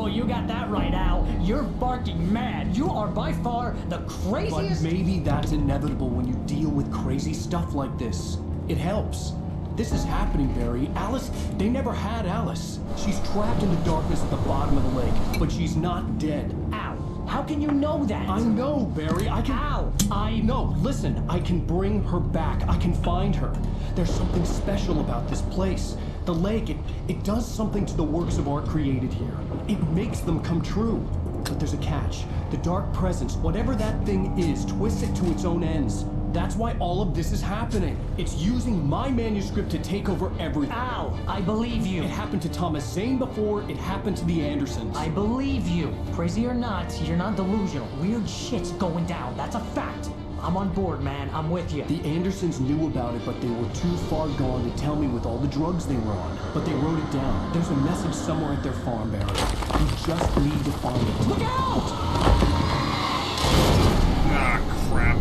Oh, you got that right, Al. You're barking mad. You are by far the craziest... But maybe that's inevitable when you deal with crazy stuff like this. It helps. This is happening, Barry. Alice, they never had Alice. She's trapped in the darkness at the bottom of the lake, but she's not dead. Al, how can you know that? I know, Barry. I can... Al, No, listen. I can bring her back. I can find her. There's something special about this place. The lake, it does something to the works of art created here. It makes them come true. But there's a catch. The dark presence, whatever that thing is, twists it to its own ends. That's why all of this is happening. It's using my manuscript to take over everything. Al, I believe you. It happened to Thomas Zane before, it happened to the Andersons. I believe you. Crazy or not, you're not delusional. Weird shit's going down. That's a fact. I'm on board, man. I'm with you. The Andersons knew about it, but they were too far gone to tell me with all the drugs they were on. But they wrote it down. There's a message somewhere at their farm, Barry. You just need to find it. Look out! Ah, crap.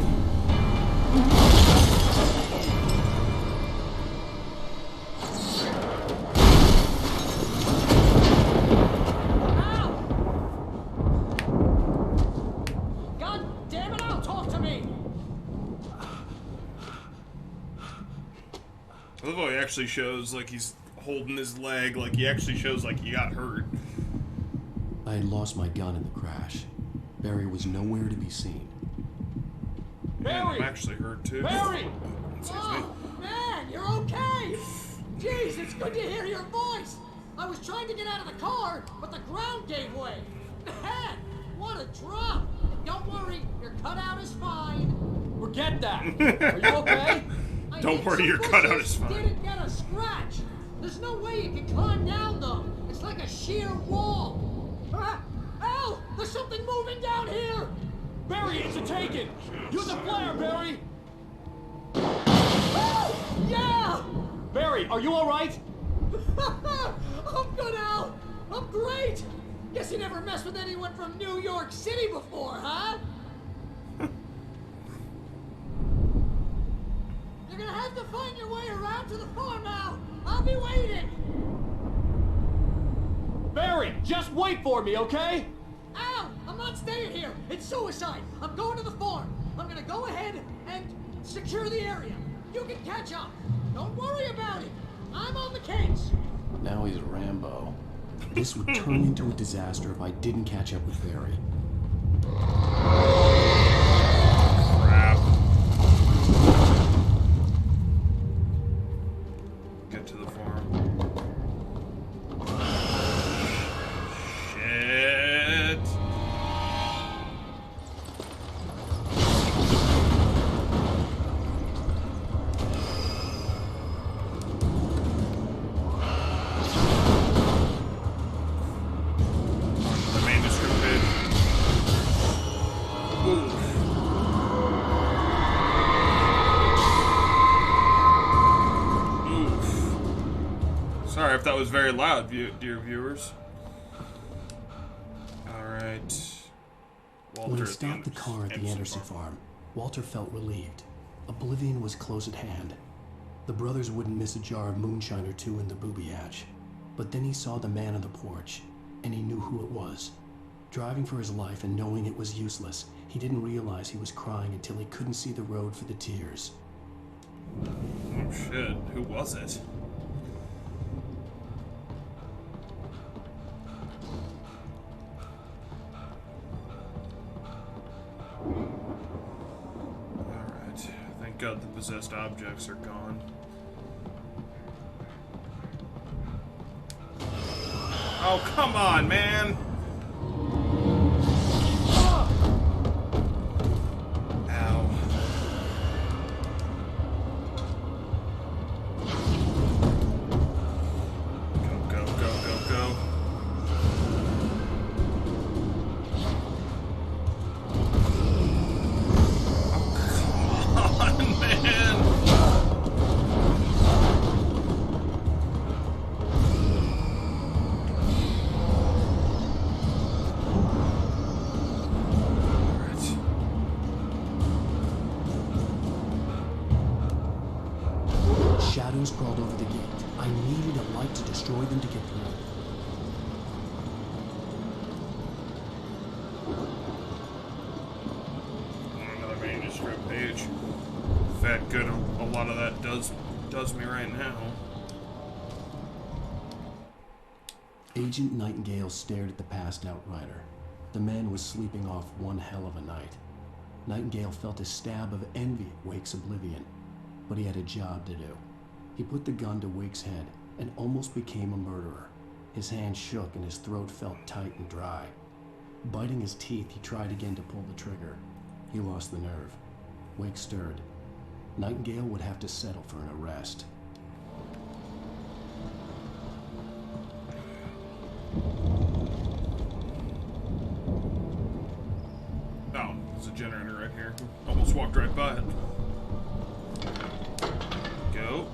I love how he actually shows like he's holding his leg, like he actually shows like he got hurt. I had lost my gun in the crash. Barry was nowhere to be seen. Barry! I'm actually hurt too. Barry! Oh, man, you're okay! Jeez, it's good to hear your voice! I was trying to get out of the car, but the ground gave way. Man, what a drop! And don't worry, your cutout is fine. Forget that! Are you okay? Don't worry, your cutout is fine. Didn't get a scratch. There's no way you can climb down, though. It's like a sheer wall. Al, there's something moving down here. Barry, it's a taken. Use the flare, Barry. Oh, yeah. Barry, are you all right? I'm good, Al. I'm great. Guess you never messed with anyone from New York City before, huh? You're gonna have to find your way around to the farm now. I'll be waiting. Barry, just wait for me, okay? Al, I'm not staying here. It's suicide. I'm going to the farm. I'm gonna go ahead and secure the area. You can catch up. Don't worry about it. I'm on the case. Now he's a Rambo. This would turn into a disaster if I didn't catch up with Barry. Crap. Get to the farm. Shit. The manuscript bit. Sorry if that was very loud, dear viewers. Alright. When he stopped the car at the Anderson farm, Walter felt relieved. Oblivion was close at hand. The brothers wouldn't miss a jar of moonshine or two in the booby hatch. But then he saw the man on the porch, and he knew who it was. Driving for his life and knowing it was useless, he didn't realize he was crying until he couldn't see the road for the tears. Oh shit, who was it? Alright, thank God the possessed objects are gone. Oh, come on, man! Ow. Go, go, go, go, go. Oh, come on, man! Shadows crawled over the gate. I needed a light to destroy them to get through. fact, good. A lot of that does me right now. Agent Nightingale stared at the passed-out rider. The man was sleeping off one hell of a night. Nightingale felt a stab of envy at Wake's oblivion, but he had a job to do. He put the gun to Wake's head and almost became a murderer. His hand shook and his throat felt tight and dry. Biting his teeth, he tried again to pull the trigger. He lost the nerve. Wake stirred. Nightingale would have to settle for an arrest. Oh, there's a generator right here. Almost walked right by it. Go.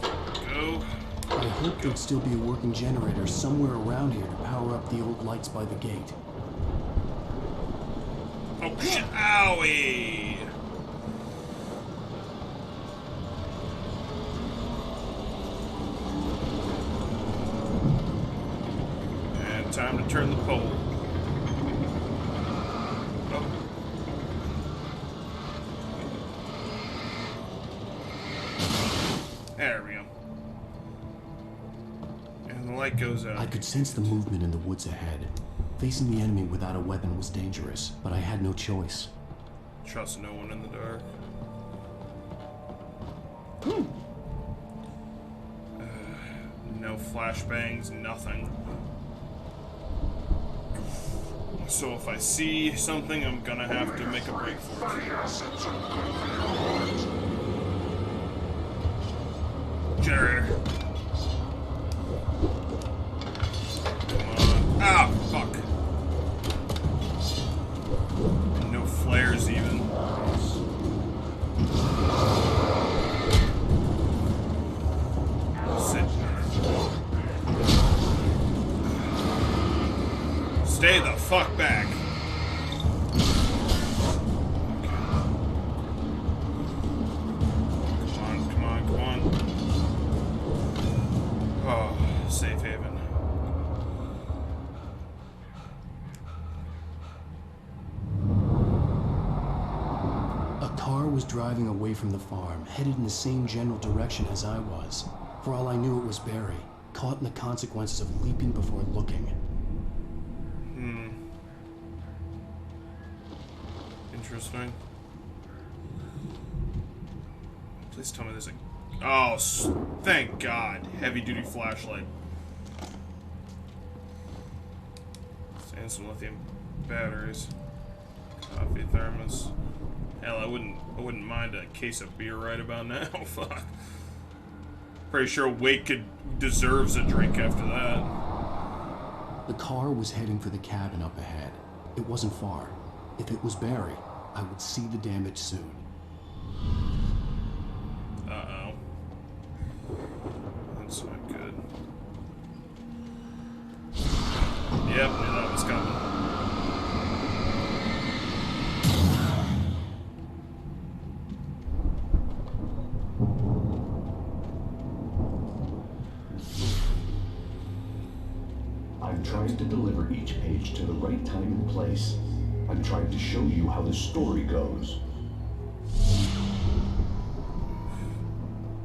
Go. I hoped there'd still be a working generator somewhere around here to power up the old lights by the gate. Oh, shit. Owie! And time to turn the pole. Oh. There we go. And the light goes out. I could sense the movement in the woods ahead. Facing the enemy without a weapon was dangerous, but I had no choice. Trust no one in the dark. No flashbangs, nothing. So if I see something, I'm gonna have to make a break for it. Generator. Come on. Ah, fuck. No flares even. Sit. Stay the fuck back. Come on. Oh, safe haven. A car was driving away from the farm, headed in the same general direction as I was. For all I knew, it was Barry, caught in the consequences of leaping before looking. Interesting. Please tell me there's a... Oh, thank God. Heavy-duty flashlight. And some lithium batteries. Coffee thermos. Hell, I wouldn't mind a case of beer right about now. Fuck. Pretty sure Wake deserves a drink after that. The car was heading for the cabin up ahead. It wasn't far. If it was Barry, I would see the damage soon. Uh-oh. That's not good. Yep, knew that was coming. I'm trying to deliver each page to the right time and place. I'm trying to show you how the story goes.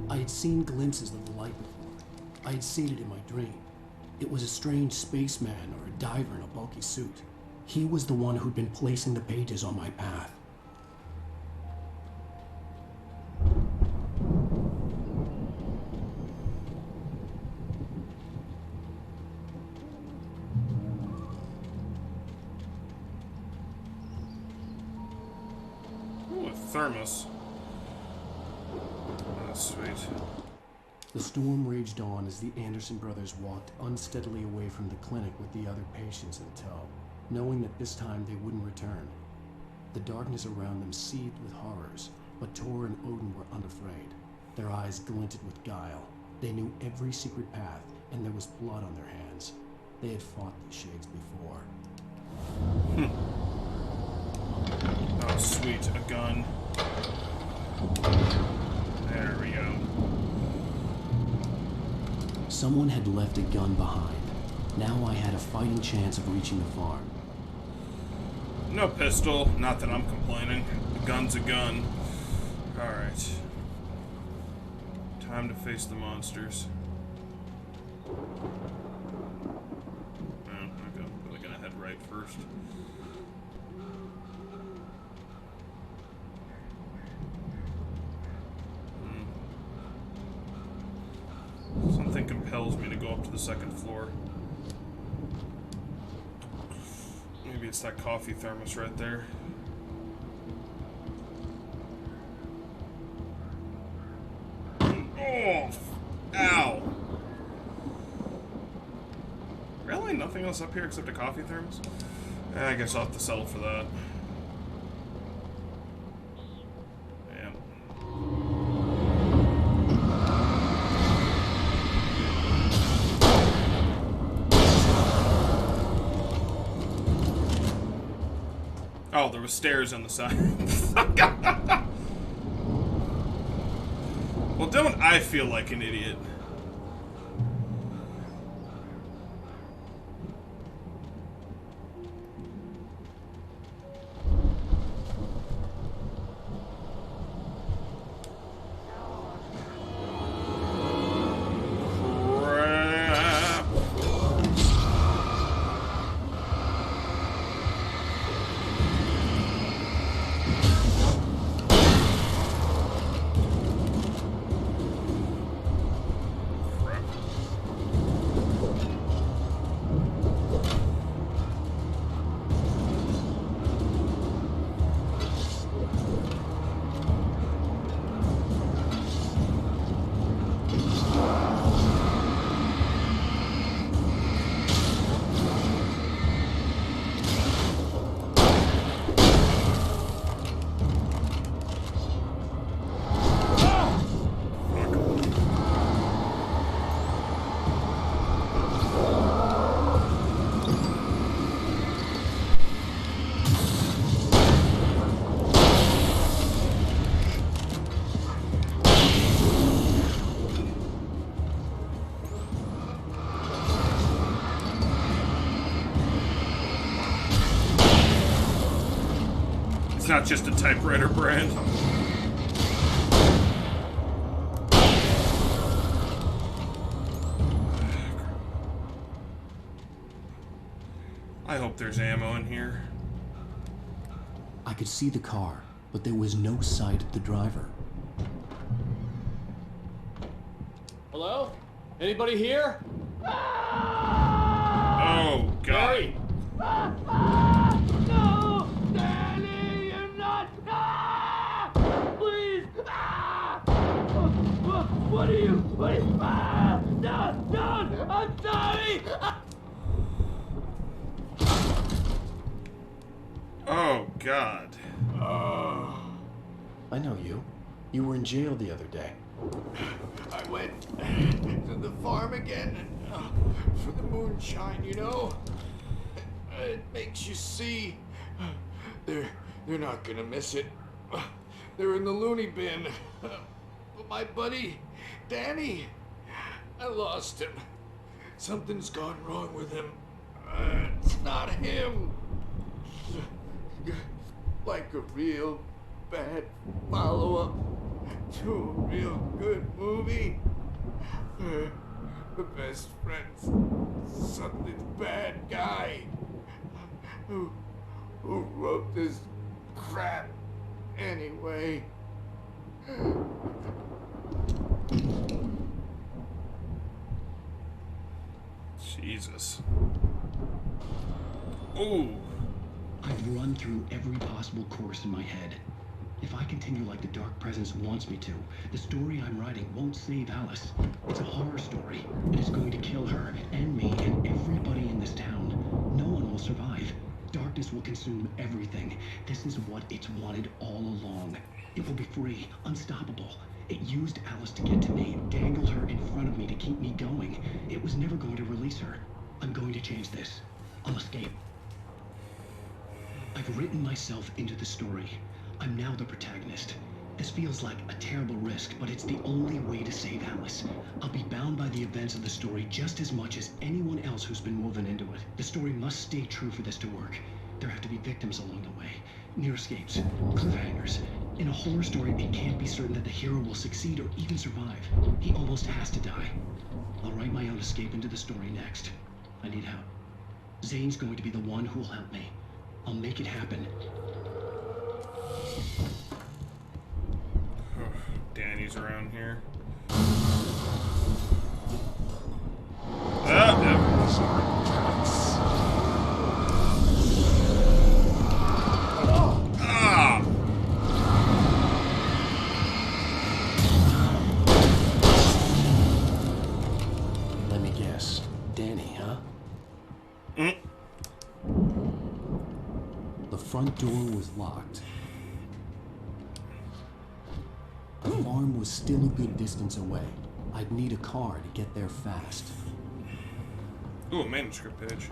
I had seen glimpses of the light before. I had seen it in my dream. It was a strange spaceman or a diver in a bulky suit. He was the one who'd been placing the pages on my path. Ooh, a thermos. Oh, sweet. The storm raged on as the Anderson brothers walked unsteadily away from the clinic with the other patients in tow, knowing that this time they wouldn't return. The darkness around them seethed with horrors, but Tor and Odin were unafraid. Their eyes glinted with guile. They knew every secret path, and there was blood on their hands. They had fought these shades before. Oh, sweet. A gun. There we go. Someone had left a gun behind. Now I had a fighting chance of reaching the farm. No pistol. Not that I'm complaining. A gun's a gun. Alright. Time to face the monsters. I'm probably gonna head right first. Something compels me to go up to the second floor. Maybe it's that coffee thermos right there. Oh! Ow! Really? Nothing else up here except a coffee thermos? I guess I'll have to settle for that. Man. Oh, there were stairs on the side. Well, don't I feel like an idiot? It's not just a typewriter brand. I hope there's ammo in here. I could see the car, but there was no sight of the driver. Hello? Anybody here? Oh, God. Gary! No! Danny, you're not! Ah! Please! Ah! What are you? Ah! No! I'm sorry! Oh, God. I know you. You were in jail the other day. I went to the farm again for the moonshine, you know? It makes you see. They're not gonna miss it. They're in the loony bin. But my buddy, Danny, I lost him. Something's gone wrong with him. It's not him. Like a real bad follow-up to a real good movie. The best friend's suddenly the bad guy who wrote this crap anyway. Jesus. Ooh. I've run through every possible course in my head. If I continue like the Dark Presence wants me to, the story I'm writing won't save Alice. It's a horror story. It is going to kill her, and me, and everybody in this town. No one will survive. Darkness will consume everything. This is what it's wanted all along. It will be free, unstoppable. It used Alice to get to me, dangled her in front of me to keep me going. It was never going to release her. I'm going to change this. I'll escape. I've written myself into the story. I'm now the protagonist. This feels like a terrible risk, but it's the only way to save Alice. I'll be bound by the events of the story just as much as anyone else who's been woven into it. The story must stay true for this to work. There have to be victims along the way, near escapes, cliffhangers, In a horror story, it can't be certain that the hero will succeed or even survive. He almost has to die. I'll write my own escape into the story next. I need help. Zane's going to be the one who will help me. I'll make it happen. Danny's around here. Ah, Let me guess. Danny, huh? The front door was locked. The farm was still a good distance away. I'd need a car to get there fast. Ooh, a manuscript page.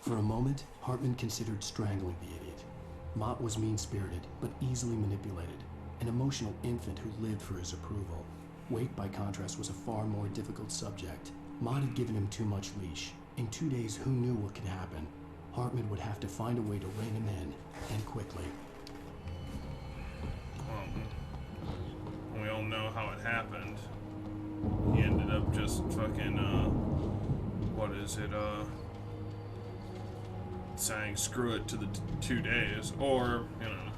For a moment, Hartman considered strangling the idiot. Mott was mean-spirited, but easily manipulated. An emotional infant who lived for his approval. Wake, by contrast, was a far more difficult subject. Mott had given him too much leash. In 2 days, who knew what could happen? Hartman would have to find a way to rein him in, and quickly. We all know how it happened. He ended up just fucking, what is it, saying screw it to the 2 days, or, you know,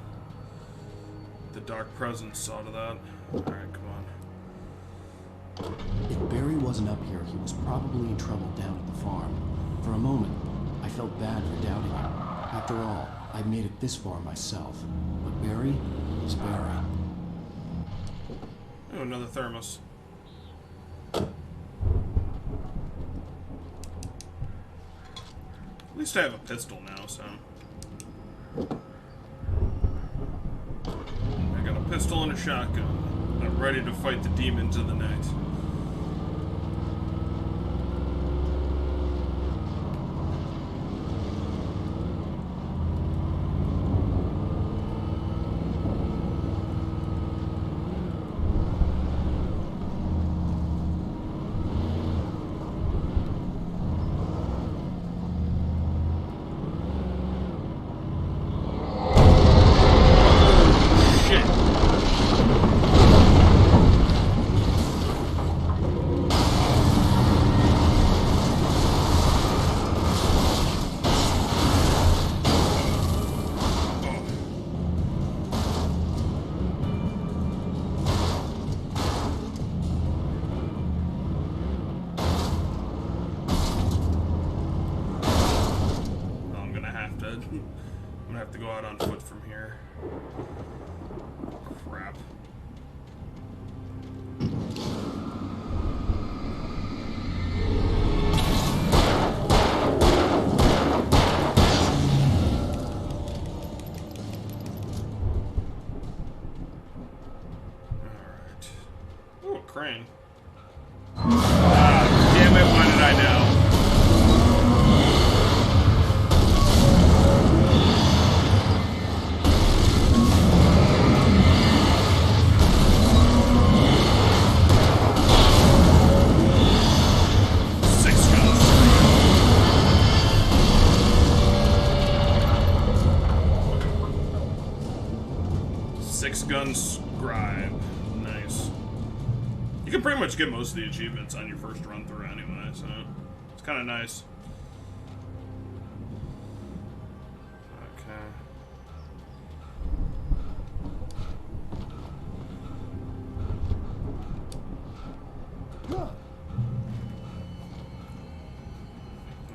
the dark presence saw to that. Alright, come on. If Barry wasn't up here, he was probably in trouble down at the farm. For a moment, I felt bad for doubting him. After all, I'd made it this far myself. But Barry is Barry. Oh, another thermos. At least I have a pistol now, so. I got a pistol and a shotgun. I'm ready to fight the demons of the night. I'm gonna have to go out on foot from here. Crap. Alright. Ooh, a crane. Ah, damn it, why did I know? 6-gun scribe. Nice. You can pretty much get most of the achievements on your first run through anyway, so it's kind of nice. Okay.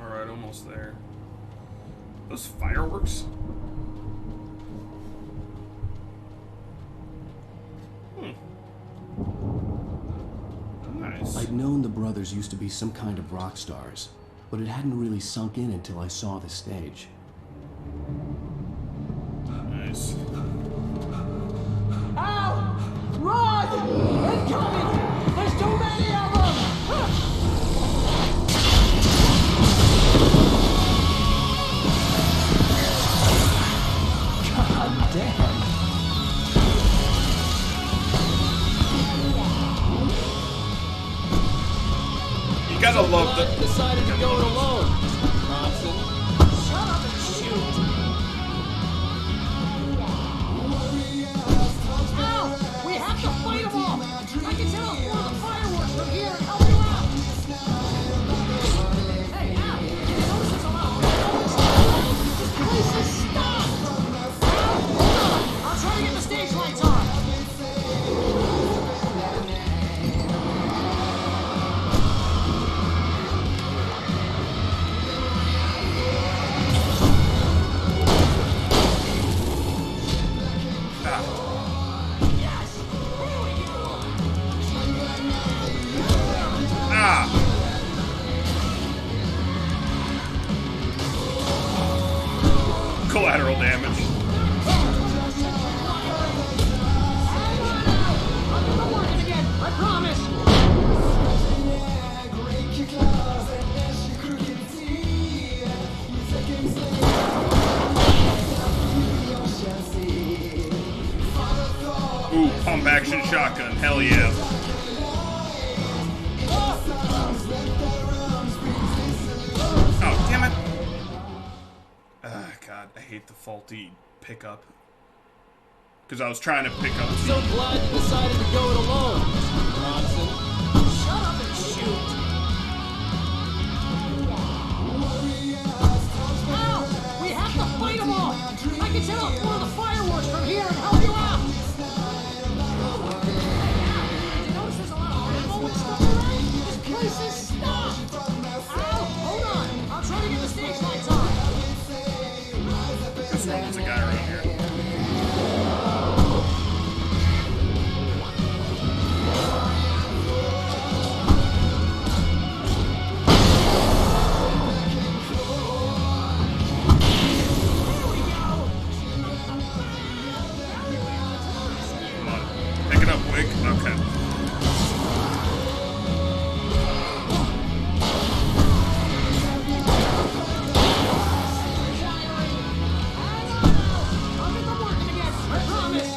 Alright, almost there. Those fireworks? Nice. I'd known the brothers used to be some kind of rock stars, but it hadn't really sunk in until I saw the stage. Nice. Ow! Run! Incoming! There's too many of them! God damn! You gotta love the. Decided to go it alone, Mr. Thompson. Shut up and shoot! collateral damage. I'm working again, I promise. Ooh, pump action shotgun. Hell yeah. Oh, damn it. Ah, God, I hate the faulty pickup. Because I was trying to pick up. So glad you decided to go it alone, Mr. Bronson. Shut up and shoot. Ow! We have to fight them all. I can set off one of the fireworks from here and help you out. Did you notice there's a lot of ammo and stuff around? This place is stocked. Ow! Hold on. I'm trying to get the stage lights on. There's always a guy around here. Come on. Pick it up, Wig. Okay. I'll get them working again. I promise.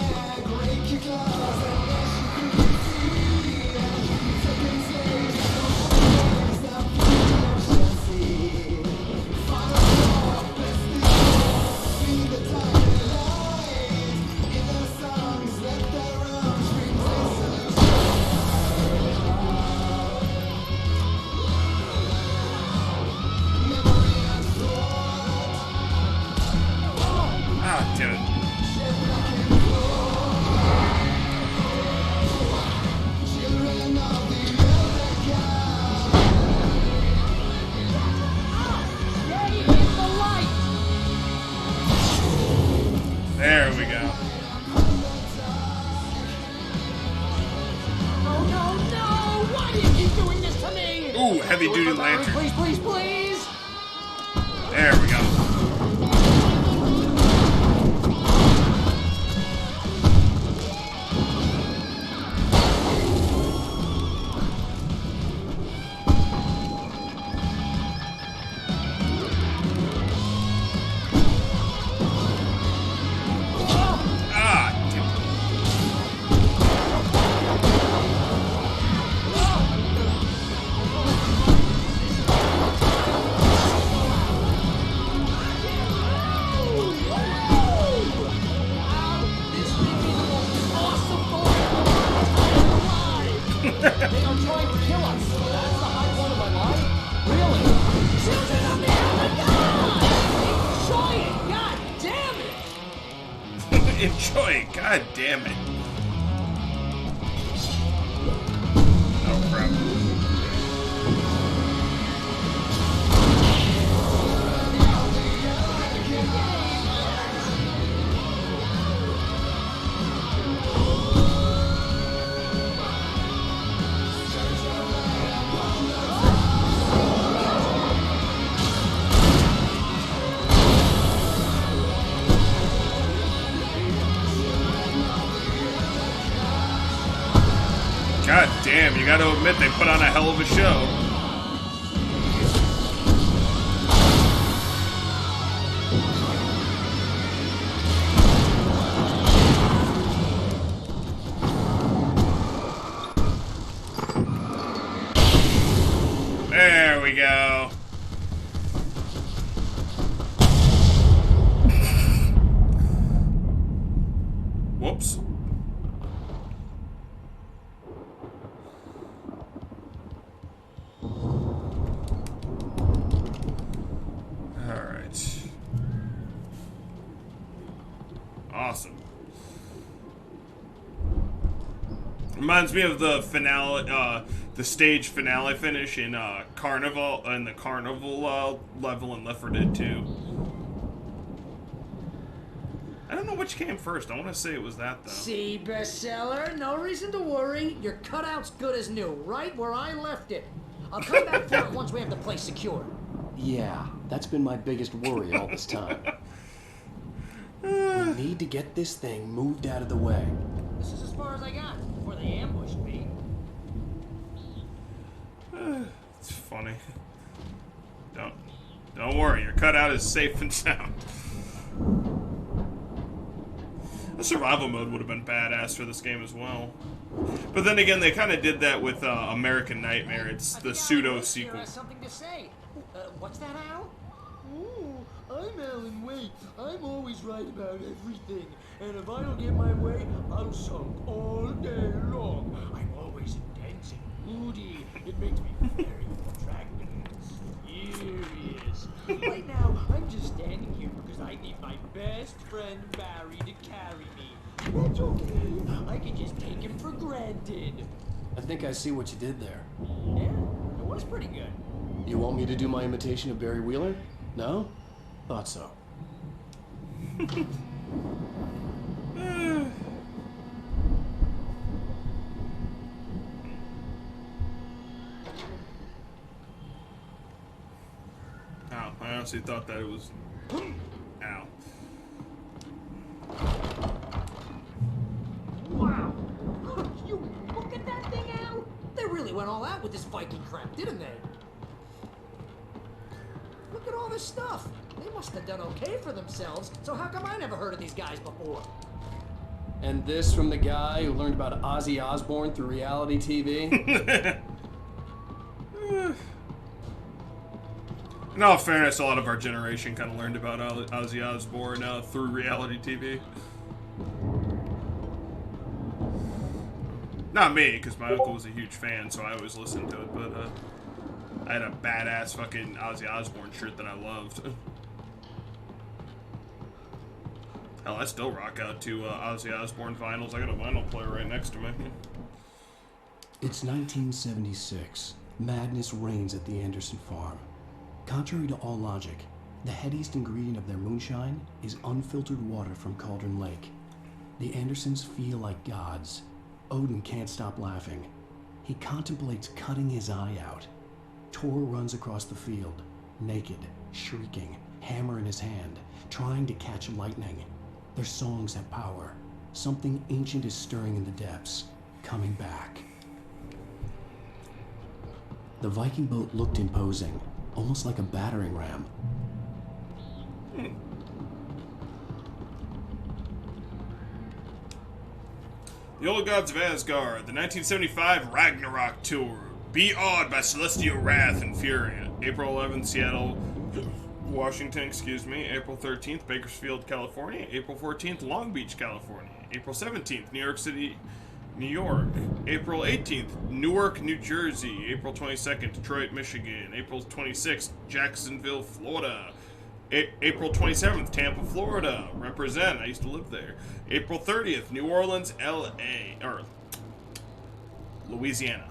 Ah, damn it. Yay, hit the light. There we go. Oh no, no! Why do you keep doing this to me? Ooh, heavy duty lantern. Please, please, please! There we go. Ah, damn it. They are trying to kill us. That's the high point of my life? Really? Children of the Other God! Enjoy it! God damn it! Enjoy it. God damn it. Oh, crap. God damn, you gotta admit they put on a hell of a show. There we go. Whoops. Alright. Awesome. Reminds me of the finale, the stage finale finish in Carnival, in the Carnival level in Left 4 Dead 2. I don't know which came first. I want to say it was that, though. See, bestseller, no reason to worry. Your cutout's good as new, right where I left it. I'll come back for it once we have the place secured. Yeah, that's been my biggest worry all this time. We need to get this thing moved out of the way. This is as far as I got before they ambushed me. It's funny. Don't worry, your cutout is safe and sound. The survival mode would have been badass for this game as well. But then again, they kind of did that with American Nightmare. It's the pseudo sequel. Has something to say. What's that, Al? Oh, I'm Alan Wake. I'm always right about everything. And if I don't get my way, I'll sulk all day long. I'm always intense and moody. It makes me very attractive and serious. Right now, I'm just standing here because I need my best friend Barry to carry me. That's okay. I can just take him for granted. I think I see what you did there. Yeah, it was pretty good. You want me to do my imitation of Barry Wheeler? No? Thought so. Ow, I honestly thought that it was... Ow. Wow! You look at that thing, Al! They really went all out with this Viking crap, didn't they? Look at all this stuff. They must have done okay for themselves, so how come I never heard of these guys before? And this from the guy who learned about Ozzy Osbourne through reality TV? In all fairness, a lot of our generation kind of learned about Ozzy Osbourne through reality TV. Not me, because my uncle was a huge fan, so I always listened to it, but I had a badass fucking Ozzy Osbourne shirt that I loved. Hell, I still rock out to Ozzy Osbourne vinyls. I got a vinyl player right next to me. It's 1976. Madness reigns at the Anderson farm. Contrary to all logic, the headiest ingredient of their moonshine is unfiltered water from Cauldron Lake. The Andersons feel like gods. Odin can't stop laughing. He contemplates cutting his eye out. Tor runs across the field, naked, shrieking, hammer in his hand, trying to catch lightning. Their songs have power. Something ancient is stirring in the depths, coming back. The Viking boat looked imposing, almost like a battering ram. The Old Gods of Asgard, the 1975 Ragnarok Tour. Be awed by celestial wrath and fury. April 11th, Seattle, Washington, April 13th, Bakersfield, California. April 14th, Long Beach, California. April 17th, New York City, New York. April 18th, Newark, New Jersey. April 22nd, Detroit, Michigan. April 26th, Jacksonville, Florida. April 27th, Tampa, Florida. Represent. I used to live there. April 30th, New Orleans, Louisiana.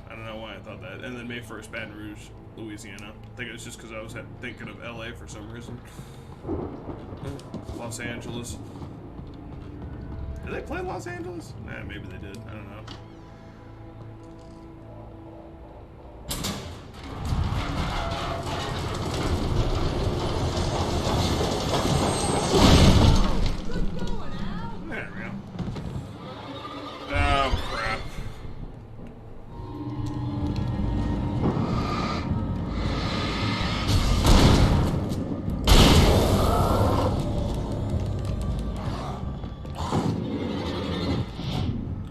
I don't know why I thought that. And then May 1st, Baton Rouge, Louisiana. I think it was just because I was thinking of LA for some reason. Los Angeles. Did they play Los Angeles? Nah, maybe they did. I don't know. There we go. Oh, crap.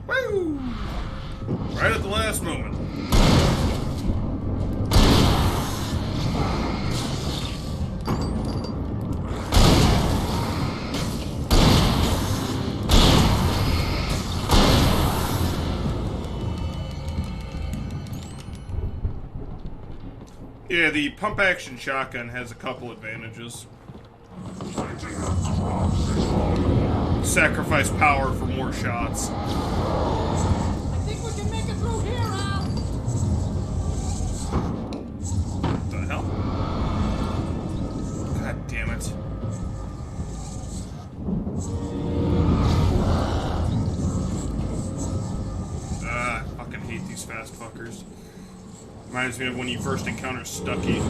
Woo! Right at the last moment. Yeah, the pump-action shotgun has a couple advantages. Sacrifice power for more shots. I think we can make it through here, Al! What the hell? God damn it. I fucking hate these fast fuckers. Reminds me of when you first encounter Stucky.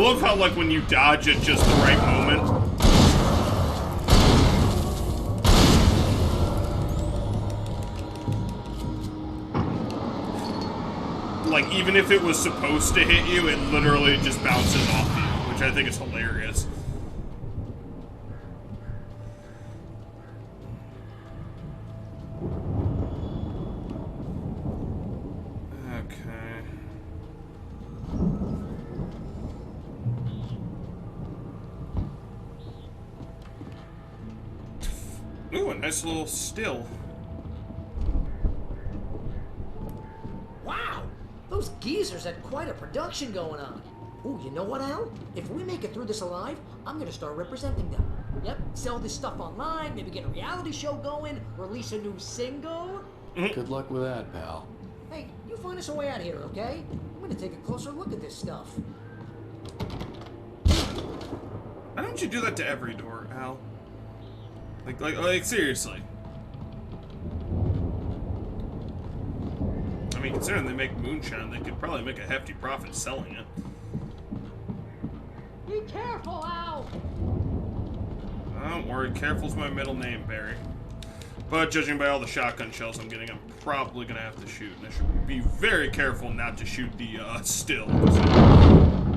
love how, like, when you dodge at just the right moment. Like, even if it was supposed to hit you, it literally just bounces off you, which I think is hilarious. Okay. Ooh, a nice little still. Wow! Those geezers had quite a production going on. Ooh, you know what, Al? If we make it through this alive, I'm gonna start representing them. Yep, sell this stuff online, maybe get a reality show going, release a new single. Good luck with that, pal. Hey, you find us a way out of here, okay? I'm gonna take a closer look at this stuff. Why don't you do that to every door, Al? Like seriously. I mean, considering they make moonshine, they could probably make a hefty profit selling it. Be careful, Al! Don't worry, careful's my middle name, Barry. But judging by all the shotgun shells I'm getting, I'm probably gonna have to shoot. And I should be very careful not to shoot the still.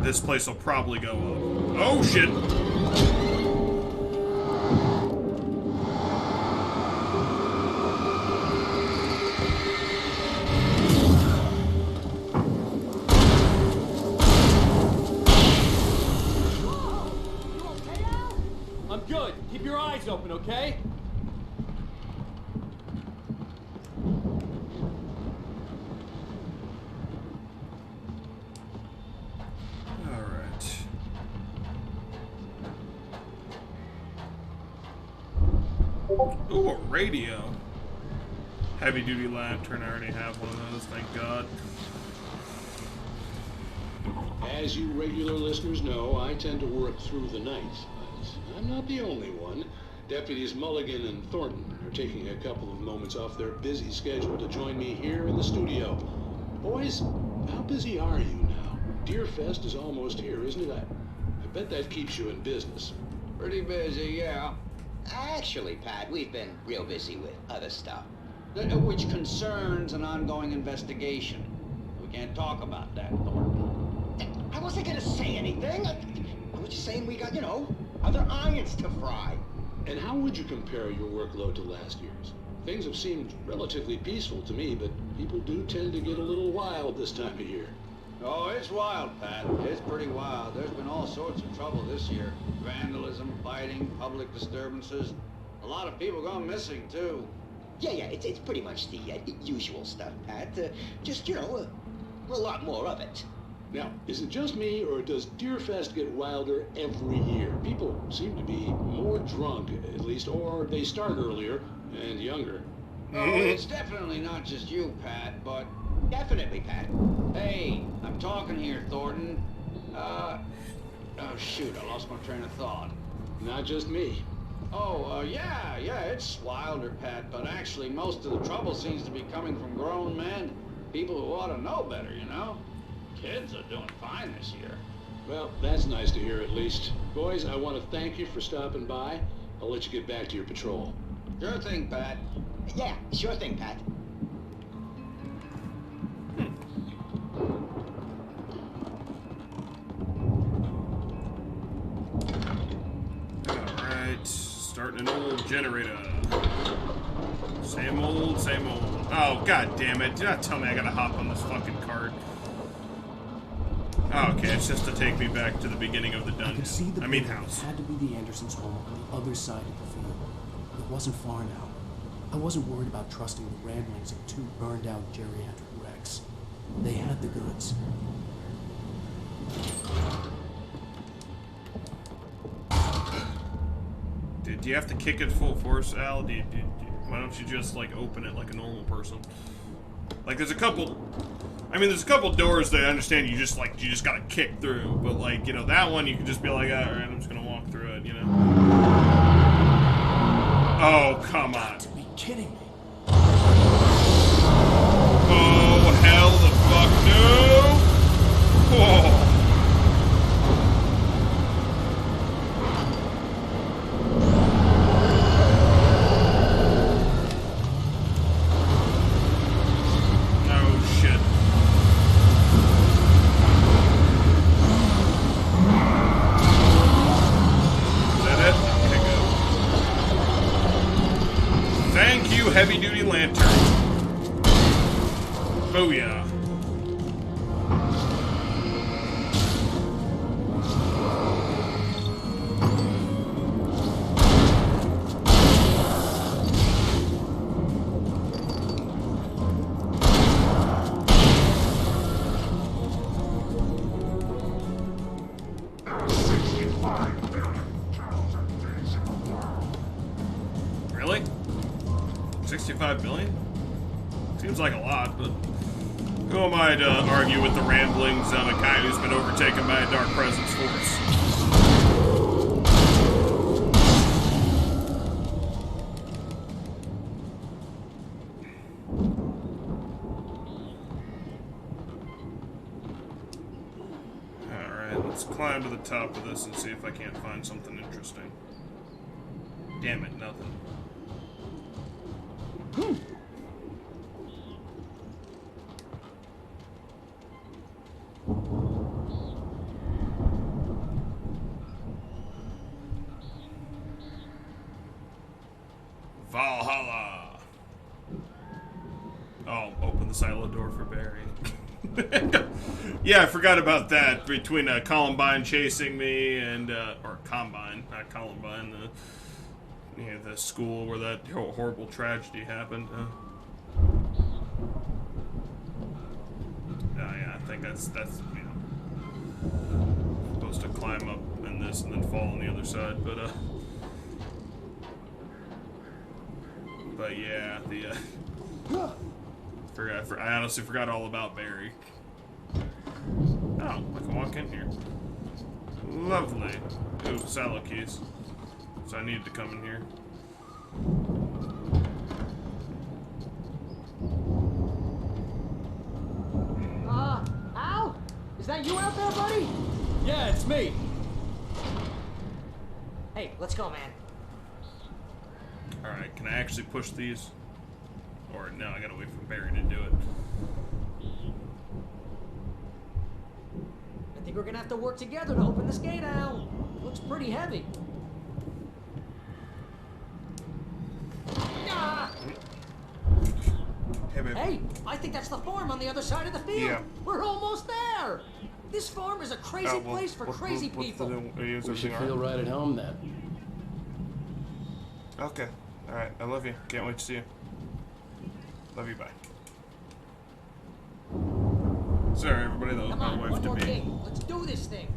This place will probably go up. Oh shit! I'm good. Keep your eyes open, okay? Alright. Ooh, a radio. Heavy duty lantern, I already have one of those, thank God. As you regular listeners know, I tend to work through the night, but I'm not the only one. Deputies Mulligan and Thornton are taking a couple of moments off their busy schedule to join me here in the studio. Boys, how busy are you now? Deerfest is almost here, isn't it? I bet that keeps you in business. Pretty busy, yeah. Actually, Pat, we've been real busy with other stuff, which concerns an ongoing investigation. We can't talk about that, Thornton. I wasn't gonna say anything. I was just saying we got, you know, other irons to fry. And how would you compare your workload to last year's? Things have seemed relatively peaceful to me, but people do tend to get a little wild this time of year. Oh, it's wild, Pat. It's pretty wild. There's been all sorts of trouble this year. Vandalism, fighting, public disturbances. A lot of people gone missing, too. Yeah, it's pretty much the usual stuff, Pat. Just, you know, a lot more of it. Now, is it just me, or does Deerfest get wilder every year? People seem to be more drunk, at least, or they start earlier and younger. Oh, it's definitely not just you, Pat, but... Definitely, Pat. Hey, I'm talking here, Thornton. Oh, shoot, I lost my train of thought. Not just me. Oh, yeah, it's wilder, Pat, but actually most of the trouble seems to be coming from grown men. People who ought to know better, you know? Kids are doing fine this year. Well, that's nice to hear at least. Boys, I want to thank you for stopping by. I'll let you get back to your patrol. Sure thing, Pat. Yeah, sure thing, Pat. Alright, starting an old generator. Same old, same old. Oh, god damn it. Do not tell me I gotta hop on this fucking cart. Oh, okay, it's just to take me back to the beginning of the I dungeon. could see the building house. had to be the Andersons' home on the other side of the field. It wasn't far now. I wasn't worried about trusting the ramblings of two burned-out geriatric wrecks. They had the goods. Do you have to kick it full force, Al? Why don't you just, like, open it like a normal person? Like, there's a couple doors that I understand you just gotta kick through. But, like, you know, that one you can just be like, alright, I'm just gonna walk through it, you know? Oh, come on. Got to be kidding me. Oh, hell the fuck no! Oh. lantern. Booyah. Really? 65 billion? Seems like a lot, but who am I to argue with the ramblings of a guy who's been overtaken by a dark presence force? Alright, let's climb to the top of this and see if I can't find something interesting. Damn it, nothing. Valhalla! Oh, open the silo door for Barry. Yeah, I forgot about that. Between Columbine chasing me and, or Combine, not Columbine, the school where that horrible tragedy happened. Oh yeah, I think that's supposed to climb up in this and then fall on the other side, but yeah, I honestly forgot all about Barry. Oh, I can walk in here. Lovely. Ooh, silo keys. So I needed to come in here. Al? Is that you out there, buddy? Yeah, it's me. Hey, let's go, man. Alright, can I actually push these? Or no, I gotta wait for Barry to do it. I think we're gonna have to work together to open this gate, Al. Looks pretty heavy. Ah! Hey, babe. Hey, I think that's the farm on the other side of the field. Yeah. We're almost there. This farm is a crazy place for crazy people. We should feel right at home then. Okay. Alright, I love you. Can't wait to see you. Love you, bye. Sorry, everybody, that was Come my on, wife one to more be. thing. Let's do this thing.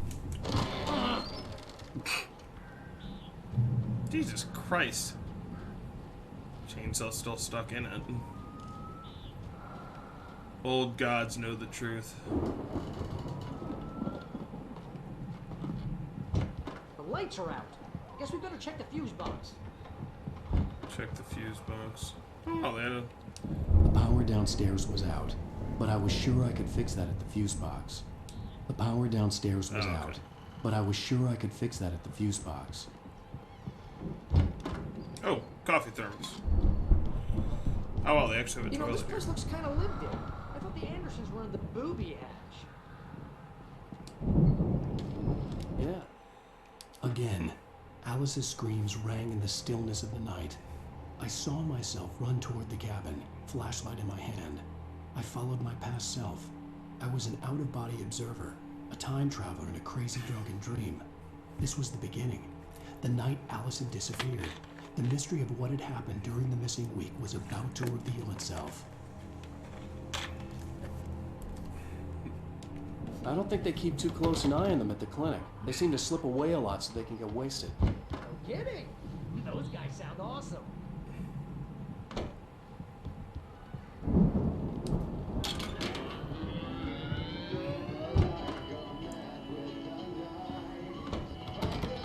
Jesus Christ. Chainsaw's still stuck in it. Old gods know the truth. The lights are out. Guess we better check the fuse box. Check the fuse box. Oh, they had a... The power downstairs was out, but I was sure I could fix that at the fuse box. The power downstairs was out, but I was sure I could fix that at the fuse box. Oh, coffee thermos. Oh, well, they actually have a You know, toilet this here. place looks kind of lived in. I thought the Andersons were in the booby hatch. Yeah. Again, Alice's screams rang in the stillness of the night. I saw myself run toward the cabin, flashlight in my hand. I followed my past self. I was an out-of-body observer, a time traveler in a crazy drunken dream. This was the beginning. The night Alice had disappeared. The mystery of what had happened during the missing week was about to reveal itself. I don't think they keep too close an eye on them at the clinic. They seem to slip away a lot so they can get wasted. No kidding. Those guys sound awesome.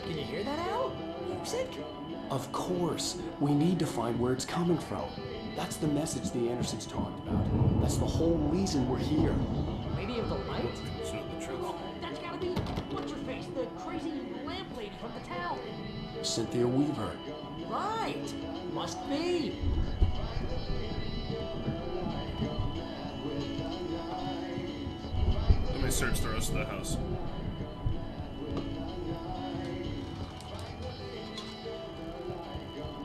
Can you hear that, Al? Music? Of course. We need to find where it's coming from. That's the message the Andersons talked about. That's the whole reason we're here. Lady of the Light? It's not the truth. That's gotta be what's-her-face, the crazy lamp lady from the town. Cynthia Weaver. Right. Must be. Let me search the rest of the house.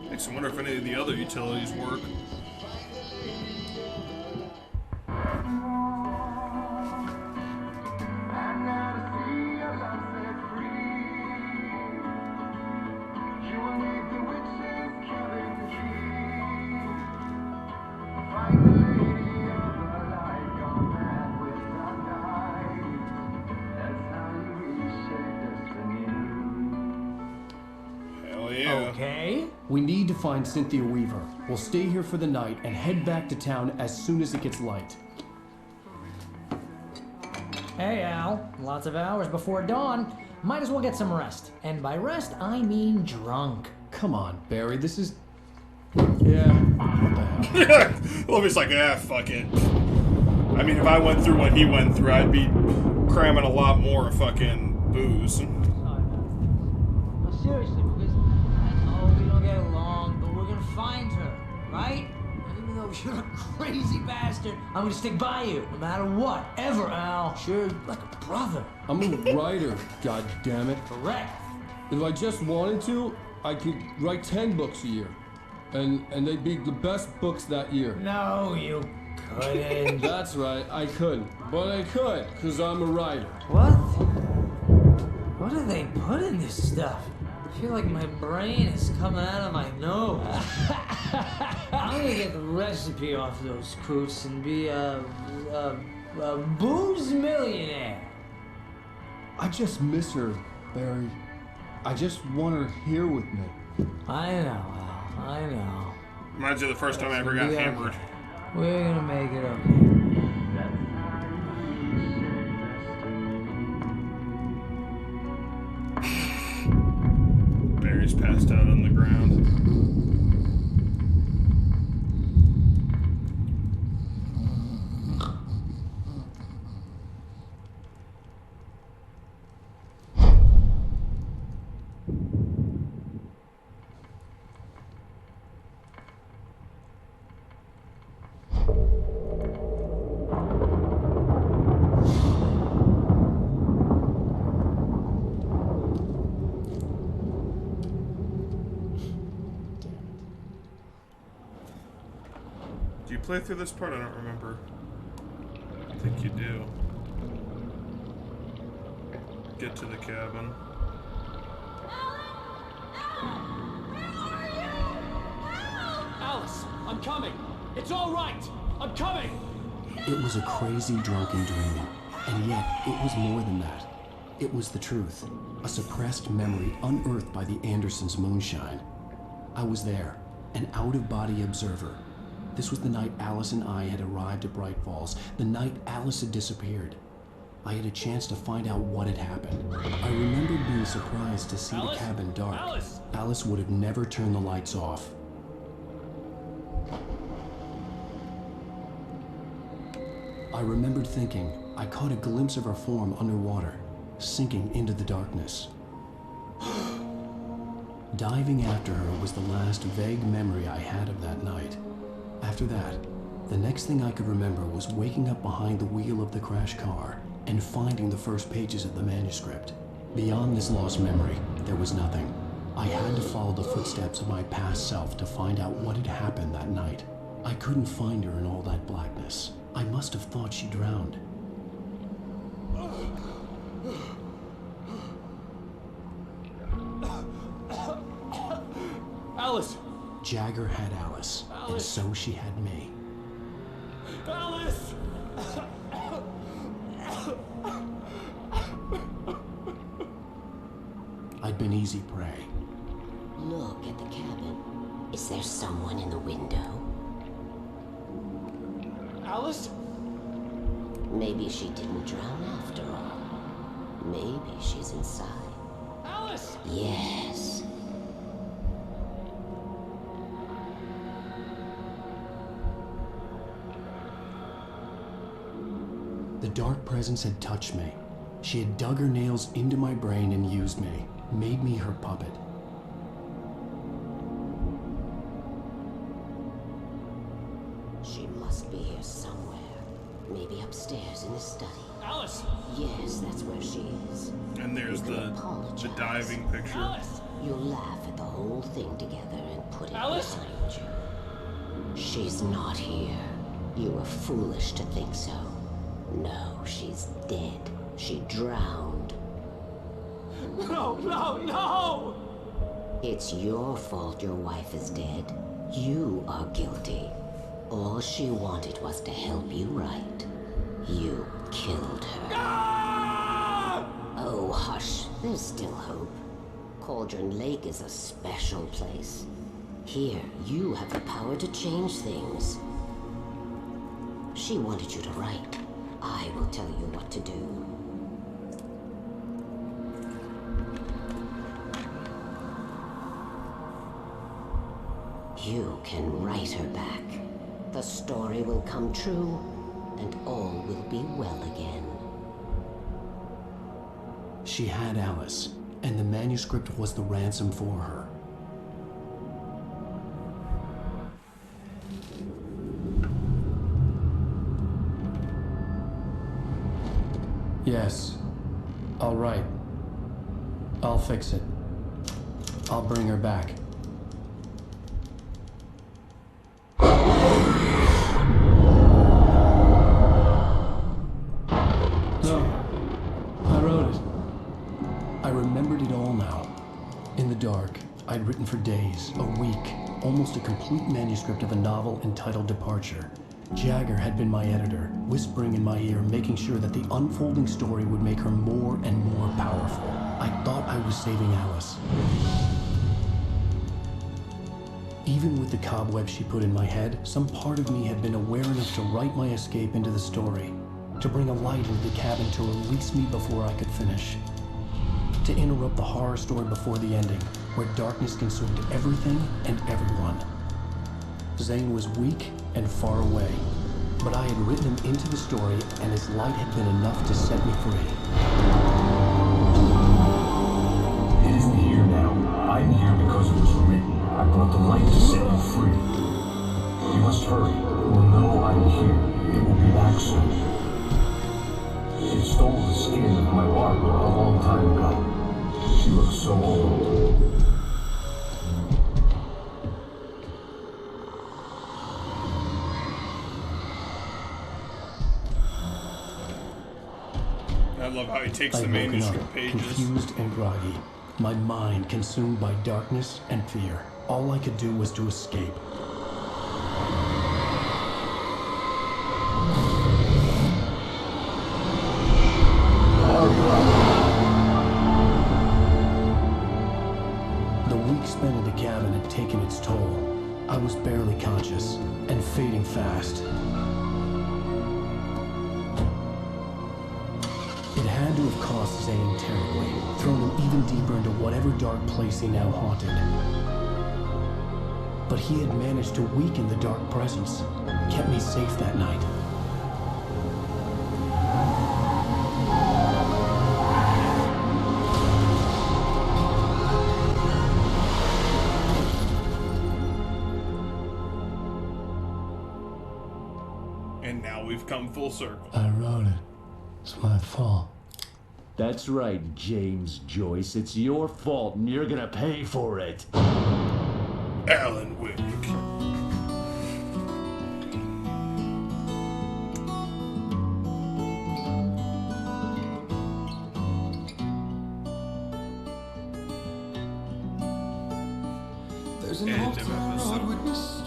Makes me wonder if any of the other utilities work. find Cynthia Weaver. We'll stay here for the night and head back to town as soon as it gets light. Hey, Al. Lots of hours before dawn. Might as well get some rest. And by rest, I mean drunk. Come on, Barry, this is... Yeah, what the hell? Well, it's like, fuck it. I mean, if I went through what he went through, I'd be cramming a lot more fucking booze. No, seriously, because I know we don't get along, but we're gonna find her, right? And even though you're a crazy bastard, I'm gonna stick by you, no matter what, ever, Al. Sure, like a brother. I'm a writer, god damn it. Correct. If I just wanted to, I could write 10 books a year. And they'd be the best books that year. No, you couldn't. That's right, I could. But I could, because I'm a writer. What? What do they put in this stuff? I feel like my brain is coming out of my nose. I'm gonna get the recipe off those coots and be a booze millionaire. I just miss her, Barry. I just want her here with me. I know, Al. I know. Reminds you of the first time I ever got hammered. We're gonna make it okay. Barry's passed out on the ground. Do you play through this part? I don't remember. I think you do. Get to the cabin. Alice, I'm coming. It's all right. I'm coming. It was a crazy drunken dream, and yet it was more than that. It was the truth, a suppressed memory unearthed by the Andersons' moonshine. I was there, an out-of-body observer. This was the night Alice and I had arrived at Bright Falls, the night Alice had disappeared. I had a chance to find out what had happened. I remembered being surprised to see the cabin dark. Alice would have never turned the lights off. I remembered thinking I caught a glimpse of her form underwater, sinking into the darkness. Diving after her was the last vague memory I had of that night. After that, the next thing I could remember was waking up behind the wheel of the crash car and finding the first pages of the manuscript. Beyond this lost memory, there was nothing. I had to follow the footsteps of my past self to find out what had happened that night. I couldn't find her in all that blackness. I must have thought she drowned. Alice! Jagger had Alice, and so she had me. Alice! I'd been easy prey. Look at the cabin. Is there someone in the window? Alice? Maybe she didn't drown after all. Maybe she's inside. Alice! Yes. The dark presence had touched me. She had dug her nails into my brain and used me, made me her puppet. She must be here somewhere. Maybe upstairs in the study. Alice! Yes, that's where she is. And there's the diving picture. Alice! You'll laugh at the whole thing together and put it Alice? behind you. She's not here. You were foolish to think so. No, she's dead. She drowned. No, no, no! It's your fault your wife is dead. You are guilty. All she wanted was to help you right. You killed her. Ah! Oh, hush. There's still hope. Cauldron Lake is a special place. Here, you have the power to change things. She wanted you to write. I will tell you what to do. You can write her back. The story will come true, and all will be well again. She had Alice, and the manuscript was the ransom for her. Yes. All right. I'll fix it. I'll bring her back. No. I wrote it. I remembered it all now. In the dark, I'd written for days, a week, almost a complete manuscript of a novel entitled Departure. Jagger had been my editor, whispering in my ear, making sure that the unfolding story would make her more and more powerful. I thought I was saving Alice. Even with the cobwebs she put in my head, some part of me had been aware enough to write my escape into the story, to bring a light into the cabin to release me before I could finish, to interrupt the horror story before the ending, where darkness consumed everything and everyone. Zane was weak and far away, but I had written him into the story, and his light had been enough to set me free. It isn't here now. I'm here because it was written. I brought the light to set you free. You must hurry. You will know I'm here. It will be back soon. It stole the skin of my Barbara a long time ago. She looks so old. I love how he takes the I'd woken manuscript up, pages. confused and groggy, my mind consumed by darkness and fear. All I could do was to escape. The week spent in the cabin had taken its toll. I was barely conscious and fading fast. It had to have cost Zane terribly, thrown him even deeper into whatever dark place he now haunted. But he had managed to weaken the dark presence, kept me safe that night. And now we've come full circle. I wrote it. It's my fault. That's right, James Joyce. It's your fault, and you're gonna pay for it. Alan Wake. There's an End of altar episode. on witness